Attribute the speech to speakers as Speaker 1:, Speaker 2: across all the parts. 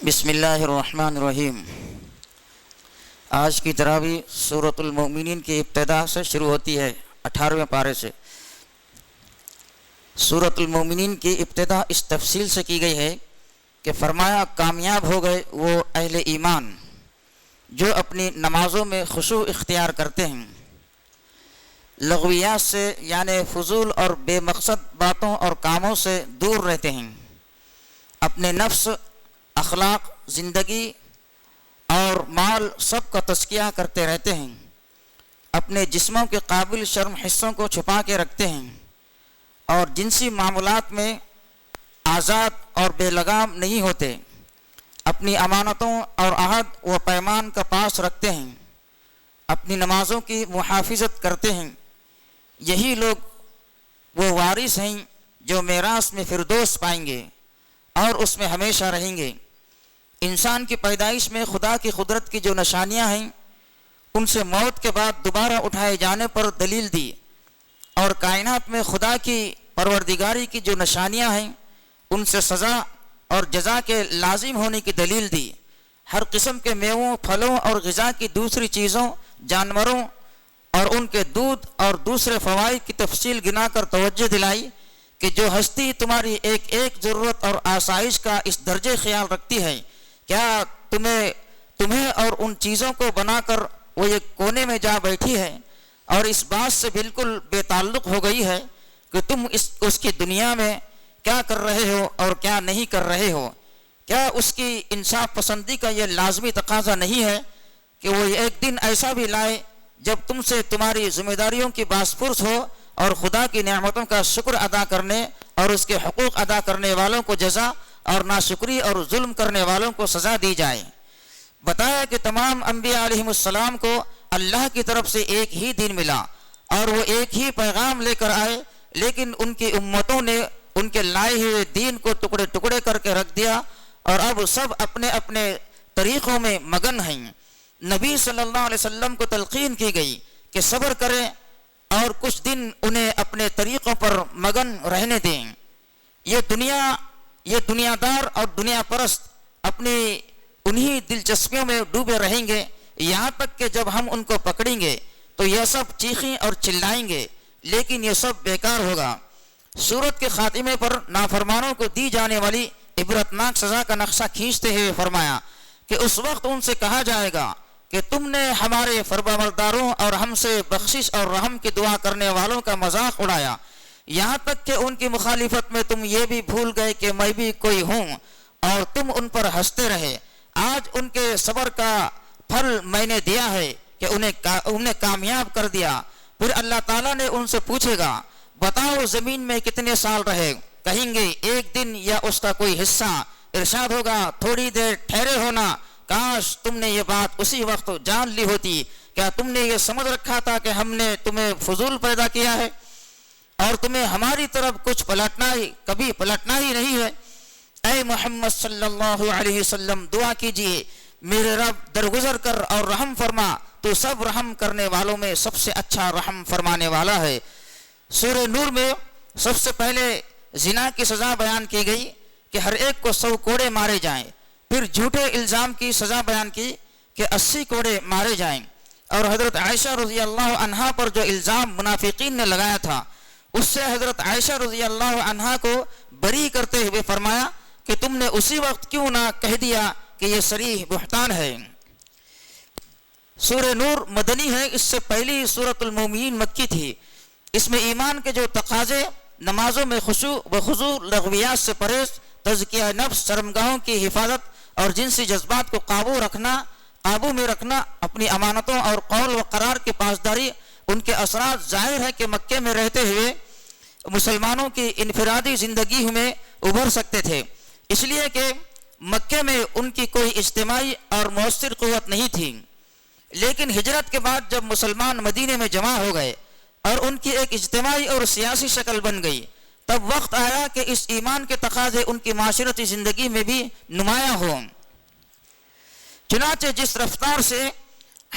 Speaker 1: بسم اللہ الرحمن الرحیم۔ آج کی تراویح سورۃ المؤمنین کی ابتدا سے شروع ہوتی ہے، 18ویں پارے سے۔ سورۃ المؤمنین کی ابتدا اس تفصیل سے کی گئی ہے کہ فرمایا کامیاب ہو گئے وہ اہل ایمان جو اپنی نمازوں میں خشوع اختیار کرتے ہیں، لغویات سے یعنی فضول اور بے مقصد باتوں اور کاموں سے دور رہتے ہیں، اپنے نفس، اخلاق، زندگی اور مال سب کا تزکیہ کرتے رہتے ہیں، اپنے جسموں کے قابل شرم حصوں کو چھپا کے رکھتے ہیں اور جنسی معاملات میں آزاد اور بے لگام نہیں ہوتے، اپنی امانتوں اور عہد و پیمان کا پاس رکھتے ہیں، اپنی نمازوں کی محافظت کرتے ہیں۔ یہی لوگ وہ وارث ہیں جو میراث میں فردوس پائیں گے اور اس میں ہمیشہ رہیں گے۔ انسان کی پیدائش میں خدا کی قدرت کی جو نشانیاں ہیں ان سے موت کے بعد دوبارہ اٹھائے جانے پر دلیل دی، اور کائنات میں خدا کی پروردگاری کی جو نشانیاں ہیں ان سے سزا اور جزا کے لازم ہونے کی دلیل دی۔ ہر قسم کے میووں، پھلوں اور غذا کی دوسری چیزوں، جانوروں اور ان کے دودھ اور دوسرے فوائد کی تفصیل گنا کر توجہ دلائی کہ جو ہستی تمہاری ایک ایک ضرورت اور آسائش کا اس درجے خیال رکھتی ہے، کیا تمہیں اور ان چیزوں کو بنا کر وہ ایک کونے میں جا بیٹھی ہے اور اس بات سے بالکل بے تعلق ہو گئی ہے کہ تم اس کی دنیا میں کیا کر رہے ہو اور کیا نہیں کر رہے ہو؟ کیا اس کی انصاف پسندی کا یہ لازمی تقاضا نہیں ہے کہ وہ ایک دن ایسا بھی لائے جب تم سے تمہاری ذمہ داریوں کی باس پرس ہو اور خدا کی نعمتوں کا شکر ادا کرنے اور اس کے حقوق ادا کرنے والوں کو جزا اور ناشکری اور ظلم کرنے والوں کو سزا دی جائے؟ بتایا کہ تمام انبیاء علیہم السلام کو اللہ کی طرف سے ایک ہی دین ملا اور وہ ایک ہی پیغام لے کر آئے، لیکن ان کی امتوں نے ان کے لائے ہوئے دین کو ٹکڑے ٹکڑے کر کے رکھ دیا اور اب سب اپنے اپنے طریقوں میں مگن ہیں۔ نبی صلی اللہ علیہ وسلم کو تلقین کی گئی کہ صبر کریں اور کچھ دن انہیں اپنے طریقوں پر مگن رہنے دیں۔ یہ دنیا دار اور دنیا پرست اپنی انہی دلچسپیوں میں ڈوبے رہیں گے، یہاں تک کہ جب ہم ان کو پکڑیں گے تو یہ سب چیخیں اور چلائیں گے، لیکن یہ سب بیکار ہوگا۔ سورت کے خاتمے پر نافرمانوں کو دی جانے والی عبرتناک سزا کا نقشہ کھینچتے ہوئے فرمایا کہ اس وقت ان سے کہا جائے گا کہ تم نے ہمارے فرمانبرداروں اور ہم سے بخشش اور رحم کی دعا کرنے والوں کا مذاق اڑایا، یہاں تک کہ ان کی مخالفت میں تم یہ بھی بھول گئے کہ میں بھی کوئی ہوں، اور تم ان پر ہنستے رہے۔ آج ان کے صبر کا پھل میں نے دیا ہے کہ انہیں کامیاب کر دیا۔ پھر اللہ تعالیٰ نے ان سے پوچھے گا بتاؤ زمین میں کتنے سال رہے؟ کہیں گے ایک دن یا اس کا کوئی حصہ۔ ارشاد ہوگا تھوڑی دیر ٹھہرے ہونا، کاش تم نے یہ بات اسی وقت جان لی ہوتی۔ کیا تم نے یہ سمجھ رکھا تھا کہ ہم نے تمہیں فضول پیدا کیا ہے اور تمہیں ہماری طرف کبھی پلٹنا ہی نہیں ہے؟ اے محمد صلی اللہ علیہ وسلم دعا کیجئے میرے رب درگزر کر اور رحم فرما، تو سب رحم کرنے والوں میں سب سے اچھا رحم فرمانے والا ہے۔ سورہ نور میں سب سے پہلے زنا کی سزا بیان کی گئی کہ ہر ایک کو 100 کوڑے مارے جائیں، پھر جھوٹے الزام کی سزا بیان کی کہ 80 کوڑے مارے جائیں، اور حضرت عائشہ رضی اللہ عنہا پر جو الزام منافقین نے لگایا تھا اس سے حضرت عائشہ رضی اللہ عنہا کو بری کرتے ہوئے فرمایا کہ تم نے اسی وقت کیوں نہ کہہ دیا کہ یہ صریح بہتان ہے۔ سورہ نور مدنی ہے، اس سے پہلی سورۃ المؤمنین مکی تھی۔ اس میں ایمان کے جو تقاضے، نمازوں میں خشوع و خضوع، لغویات سے پرہیز، تزکیہ نفس، شرمگاہوں کی حفاظت اور جنسی جذبات کو قابو میں رکھنا، اپنی امانتوں اور قول و قرار کی پاسداری، ان کے اثرات ظاہر ہے کہ مکے میں رہتے ہوئے مسلمانوں کی انفرادی زندگی میں ابھر سکتے تھے، اس لیے کہ مکے میں ان کی کوئی اجتماعی اور مؤثر قوت نہیں تھی۔ لیکن ہجرت کے بعد جب مسلمان مدینے میں جمع ہو گئے اور ان کی ایک اجتماعی اور سیاسی شکل بن گئی، تب وقت آیا کہ اس ایمان کے تقاضے ان کی معاشرتی زندگی میں بھی نمایاں ہوں۔ چنانچہ جس رفتار سے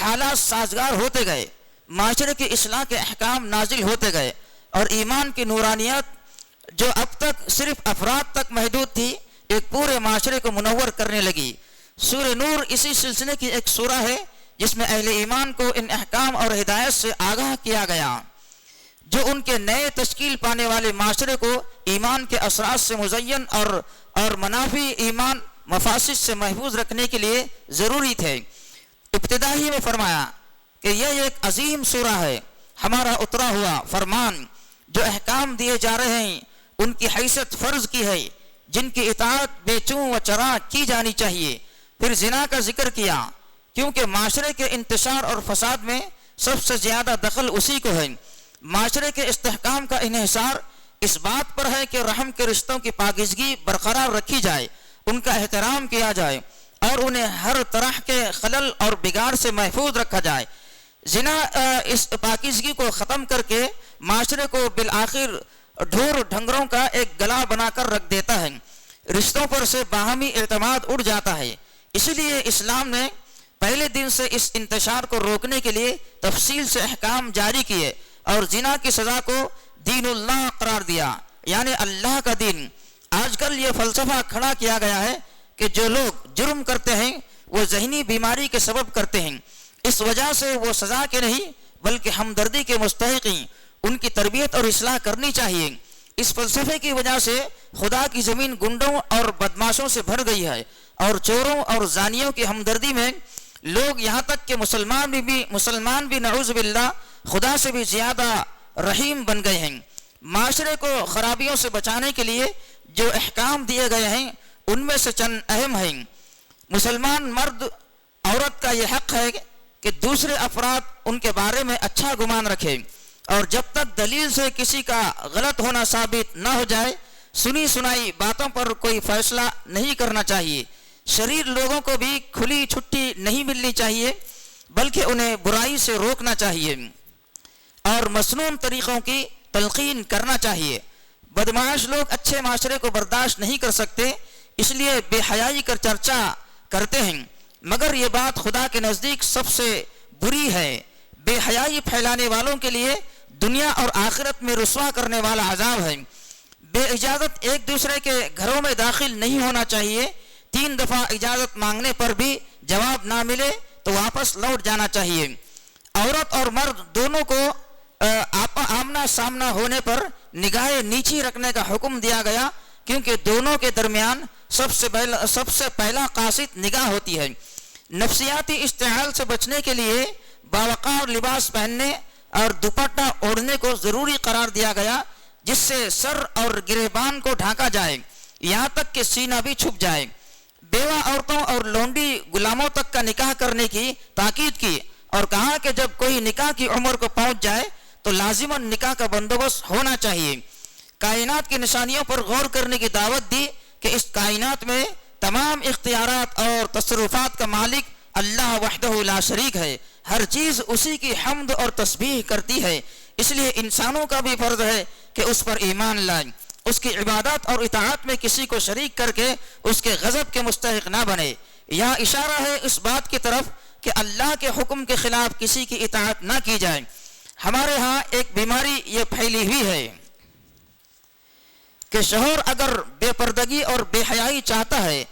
Speaker 1: حالات سازگار ہوتے گئے، معاشرے کی اصلاح کے احکام نازل ہوتے گئے اور ایمان کی نورانیت جو اب تک صرف افراد تک محدود تھی، ایک پورے معاشرے کو منور کرنے لگی۔ سورہ نور اسی سلسلے کی ایک سورہ ہے جس میں اہل ایمان کو ان احکام اور ہدایت سے آگاہ کیا گیا جو ان کے نئے تشکیل پانے والے معاشرے کو ایمان کے اثرات سے مزین اور منافی ایمان مفاسد سے محفوظ رکھنے کے لیے ضروری تھے۔ ابتدا ہی میں فرمایا کہ یہ ایک عظیم سورہ ہے، ہمارا اترا ہوا فرمان، جو احکام دیے جا رہے ہیں ان کی حیثیت فرض کی ہے جن کی اطاعت بے چوں و چرا کی جانی چاہیے۔ پھر زنا کا ذکر کیا کیونکہ معاشرے کے انتشار اور فساد میں سب سے زیادہ دخل اسی کو ہے۔ معاشرے کے استحکام کا انحصار اس بات پر ہے کہ رحم کے رشتوں کی پاکیزگی برقرار رکھی جائے، ان کا احترام کیا جائے اور انہیں ہر طرح کے خلل اور بگاڑ سے محفوظ رکھا جائے۔ زنا اس پاکیزگی کو ختم کر کے معاشرے کو بالآخر ڈھور ڈھنگروں کا ایک گلا بنا کر رکھ دیتا ہے، رشتوں پر سے باہمی اعتماد اڑ جاتا ہے۔ اسی لیے اسلام نے پہلے دن سے اس انتشار کو روکنے کے لیے تفصیل سے احکام جاری کیے اور زنا کی سزا کو دین اللہ قرار دیا، یعنی اللہ کا دین۔ آج کل یہ فلسفہ کھڑا کیا گیا ہے کہ جو لوگ جرم کرتے ہیں وہ ذہنی بیماری کے سبب کرتے ہیں، اس وجہ سے وہ سزا کے نہیں بلکہ ہمدردی کے مستحق ہیں، ان کی تربیت اور اصلاح کرنی چاہیے۔ اس فلسفے کی وجہ سے خدا کی زمین گنڈوں اور بدماشوں سے بھر گئی ہے اور چوروں اور زانیوں کی ہمدردی میں لوگ یہاں تک کہ مسلمان بھی نعوذ باللہ خدا سے بھی زیادہ رحیم بن گئے ہیں۔ معاشرے کو خرابیوں سے بچانے کے لیے جو احکام دیے گئے ہیں ان میں سے چند اہم ہیں۔ مسلمان مرد عورت کا یہ حق ہے کہ دوسرے افراد ان کے بارے میں اچھا گمان رکھے اور جب تک دلیل سے کسی کا غلط ہونا ثابت نہ ہو جائے سنی سنائی باتوں پر کوئی فیصلہ نہیں کرنا چاہیے۔ شریر لوگوں کو بھی کھلی چھٹی نہیں ملنی چاہیے بلکہ انہیں برائی سے روکنا چاہیے اور مسنون طریقوں کی تلقین کرنا چاہیے۔ بدمعاش لوگ اچھے معاشرے کو برداشت نہیں کر سکتے، اس لیے بے حیائی کر چرچا کرتے ہیں، مگر یہ بات خدا کے نزدیک سب سے بری ہے۔ بے حیائی پھیلانے والوں کے لیے دنیا اور آخرت میں رسوا کرنے والا عذاب ہے۔ بے اجازت ایک دوسرے کے گھروں میں داخل نہیں ہونا چاہیے، 3 دفعہ اجازت مانگنے پر بھی جواب نہ ملے تو واپس لوٹ جانا چاہیے۔ عورت اور مرد دونوں کو آمنا سامنا ہونے پر نگاہ نیچی رکھنے کا حکم دیا گیا کیونکہ دونوں کے درمیان سب سے پہلا قاصد نگاہ ہوتی ہے۔ نفسیاتی اشتعال سے بچنے کے لیے باوقار لباس پہننے اور دوپٹہ اوڑھنے کو ضروری قرار دیا گیا جس سے سر اور گریبان کو ڈھانکا جائے یہاں تک کہ سینہ بھی چھپ جائے۔ بیوہ عورتوں اور لونڈی غلاموں تک کا نکاح کرنے کی تاکید کی اور کہا کہ جب کوئی نکاح کی عمر کو پہنچ جائے تو لازماً نکاح کا بندوبست ہونا چاہیے۔ کائنات کی نشانیوں پر غور کرنے کی دعوت دی کہ اس کائنات میں تمام اختیارات اور تصرفات کا مالک اللہ وحدہ لا شریک ہے، ہر چیز اسی کی حمد اور تسبیح کرتی ہے، اس لیے انسانوں کا بھی فرض ہے کہ اس پر ایمان لائیں، اس کی عبادت اور اطاعت میں کسی کو شریک کر کے اس کے غضب کے مستحق نہ بنے۔ یہاں اشارہ ہے اس بات کی طرف کہ اللہ کے حکم کے خلاف کسی کی اطاعت نہ کی جائے۔ ہمارے ہاں ایک بیماری یہ پھیلی ہوئی ہے کہ شوہر اگر بے پردگی اور بے حیائی چاہتا ہے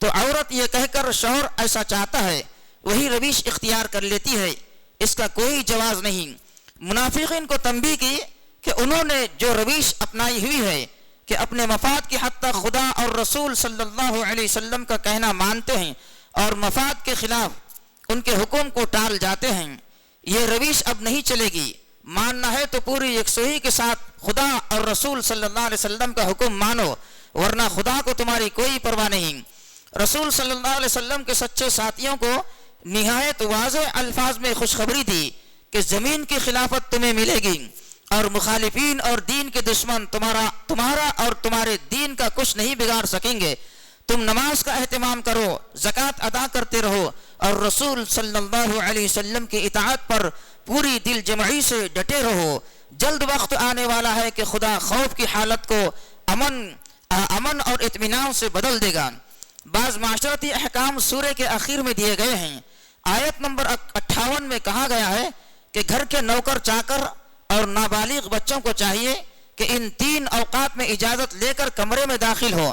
Speaker 1: تو عورت یہ کہہ کر شوہر ایسا چاہتا ہے وہی روش اختیار کر لیتی ہے، اس کا کوئی جواز نہیں۔ منافقین کو تنبیہ کی کہ انہوں نے جو روش اپنائی ہوئی ہے کہ اپنے مفاد کی حد تک خدا اور رسول صلی اللہ علیہ وسلم کا کہنا مانتے ہیں اور مفاد کے خلاف ان کے حکم کو ٹال جاتے ہیں، یہ روش اب نہیں چلے گی۔ ماننا ہے تو پوری یکسوئی کے ساتھ خدا اور رسول صلی اللہ علیہ وسلم کا حکم مانو، ورنہ خدا کو تمہاری کوئی پرواہ نہیں۔ رسول صلی اللہ علیہ وسلم کے سچے ساتھیوں کو نہایت واضح الفاظ میں خوشخبری دی کہ زمین کی خلافت تمہیں ملے گی اور مخالفین اور دین کے دشمن تمہارا اور تمہارے دین کا کچھ نہیں بگاڑ سکیں گے۔ تم نماز کا اہتمام کرو، زکوٰۃ ادا کرتے رہو اور رسول صلی اللہ علیہ وسلم کی اطاعت پر پوری دل جمعی سے ڈٹے رہو۔ جلد وقت آنے والا ہے کہ خدا خوف کی حالت کو امن اور اطمینان سے بدل دے گا۔ بعض معاشرتی احکام سورہ کے آخر میں دیے گئے ہیں۔ آیت نمبر 58 میں کہا گیا ہے کہ گھر کے نوکر چاکر اور نابالغ بچوں کو چاہیے کہ ان 3 اوقات میں اجازت لے کر کمرے میں داخل ہو۔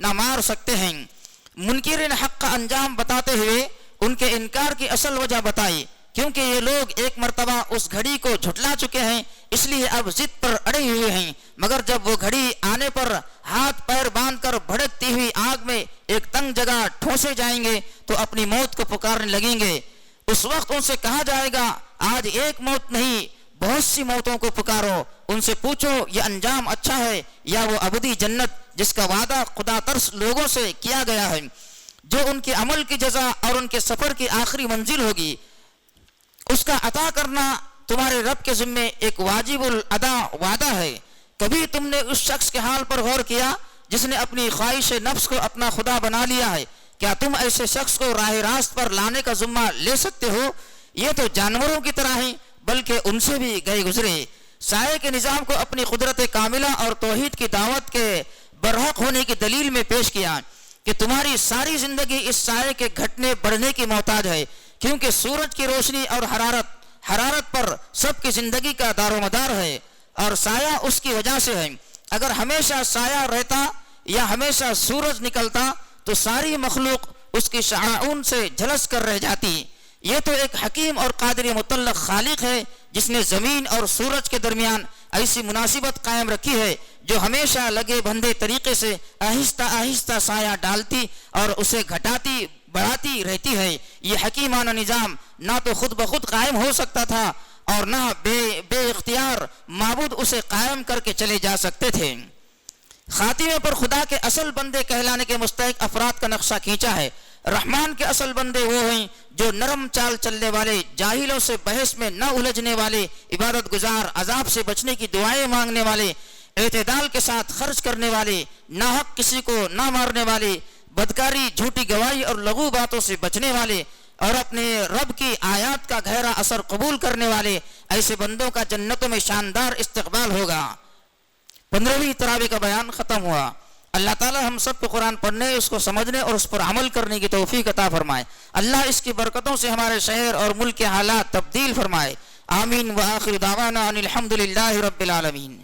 Speaker 1: نہ مار سکتے ہیں۔ منکرین حق کا انجام بتاتے ہوئے ان کے انکار کی اصل وجہ بتائی، کیونکہ یہ لوگ ایک مرتبہ اس گھڑی کو جھٹلا چکے ہیں، اس لیے اب ضد پر اڑے ہوئے ہیں، مگر جب وہ گھڑی آنے پر ہاتھ پیر باندھ کر بھڑکتی ہوئی آگ میں ایک تنگ جگہ ٹھونسے جائیں گے تو اپنی موت کو پکارنے لگیں گے۔ اس وقت ان سے کہا جائے گا آج ایک موت نہیں بہت سی موتوں کو پکارو، ان سے پوچھو یہ انجام اچھا ہے یا وہ ابدی جنت جس کا وعدہ خدا ترس لوگوں سے کیا گیا ہے، جو ان کے عمل کی جزا اور ان کے سفر کی آخری منزل ہوگی۔ اس کا عطا کرنا تمہارے رب کے ذمے ایک واجب الادا وعدہ ہے۔ کبھی تم نے اس شخص کے حال پر غور کیا جس نے اپنی خواہش نفس کو اپنا خدا بنا لیا ہے؟ کیا تم ایسے شخص کو راہ راست پر لانے کا ذمہ لے سکتے ہو؟ یہ تو جانوروں کی طرح ہیں، بلکہ ان سے بھی گئے گزرے۔ سائے کے نظام کو اپنی قدرت کاملہ اور توحید کی دعوت کے برحق ہونے کی دلیل میں پیش کیا کہ تمہاری ساری زندگی اس سائے کے گھٹنے بڑھنے کی محتاج ہے، کیونکہ سورج کی روشنی اور حرارت پر سب کی زندگی کا دار و مدار ہے، اور سایہ اس کی وجہ سے ہے۔ اگر ہمیشہ سایہ رہتا یا ہمیشہ سورج نکلتا تو ساری مخلوق اس کی شعاعون سے جھلس کر رہ جاتی۔ یہ تو ایک حکیم اور قادر مطلق خالق ہے جس نے زمین اور سورج کے درمیان ایسی مناسبت قائم رکھی ہے جو ہمیشہ لگے بندھے طریقے سے آہستہ آہستہ سایہ ڈالتی اور اسے گھٹاتی بڑھاتی رہتی ہے۔ یہ حکیمانہ نظام نہ تو خود بخود قائم ہو سکتا تھا اور نہ بے اختیار معبود اسے قائم کر کے چلے جا سکتے تھے۔ خاتمے پر خدا کے اصل بندے کہلانے کے مستحق افراد کا نقشہ کھینچا ہے۔ رحمان کے اصل بندے وہ ہیں جو نرم چال چلنے والے، جاہلوں سے بحث میں نہ الجھنے والے، عبادت گزار، عذاب سے بچنے کی دعائیں مانگنے والے، اعتدال کے ساتھ خرچ کرنے والے، ناحق کسی کو نہ مارنے والے، بدکاری، جھوٹی گواہی اور لغو باتوں سے بچنے والے، اور اپنے رب کی آیات کا گہرا اثر قبول کرنے والے، ایسے بندوں کا جنتوں میں شاندار استقبال ہوگا۔ 15ویں تراویح کا بیان ختم ہوا۔ اللہ تعالی ہم سب کو قرآن پڑھنے، اس کو سمجھنے اور اس پر عمل کرنے کی توفیق عطا فرمائے۔ اللہ اس کی برکتوں سے ہمارے شہر اور ملک کے حالات تبدیل فرمائے۔ آمین۔ وآخر دعوانا ان الحمد للہ رب العالمین۔